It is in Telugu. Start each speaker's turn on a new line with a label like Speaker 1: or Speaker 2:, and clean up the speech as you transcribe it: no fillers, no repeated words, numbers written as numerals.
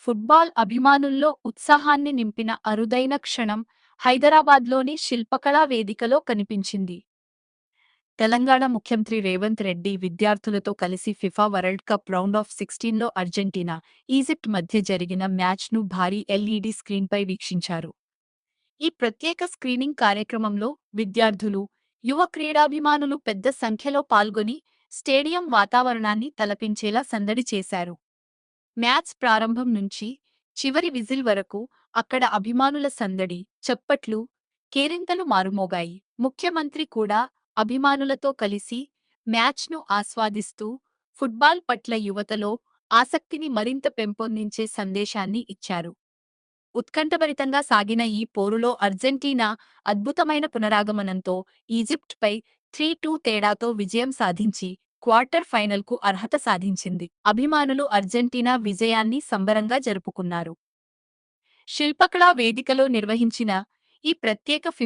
Speaker 1: ఫుట్బాల్ అభిమానుల్లో ఉత్సాహాన్ని నింపిన అరుదైన క్షణం హైదరాబాద్లోని శిల్పకళా వేదికలో కనిపించింది. తెలంగాణ ముఖ్యమంత్రి రేవంత్ రెడ్డి విద్యార్థులతో కలిసి FIFA world cup round of 16లో అర్జెంటీనా, ఈజిప్ట్ మధ్య జరిగిన మ్యాచ్ను భారీ ఎల్ఈడీ స్క్రీన్పై వీక్షించారు. ఈ ప్రత్యేక స్క్రీనింగ్ కార్యక్రమంలో విద్యార్థులు, యువ క్రీడాభిమానులు పెద్ద సంఖ్యలో పాల్గొని స్టేడియం వాతావరణాన్ని తలపించేలా సందడి చేశారు. మ్యాచ్ ప్రారంభం నుంచి చివరి విజిల్ వరకు అక్కడ అభిమానుల సందడి, చప్పట్లు, కేరింతలు మారుమోగాయి. ముఖ్యమంత్రి కూడా అభిమానులతో కలిసి మ్యాచ్ను ఆస్వాదిస్తూ ఫుట్బాల్ పట్ల యువతలో ఆసక్తిని మరింత పెంపొందించే సందేశాన్ని ఇచ్చారు. ఉత్కంఠభరితంగా సాగిన ఈ పోరులో అర్జెంటీనా అద్భుతమైన పునరాగమనంతో ఈజిప్ట్పై 3-2 తేడాతో విజయం సాధించి క్వార్టర్ ఫైనల్కు అర్హత సాధించింది. అభిమానులు అర్జెంటీనా విజయాన్ని సంబరంగా జరుపుకున్నారు. శిల్పకళా వేదికలో నిర్వహించిన ఈ ప్రత్యేక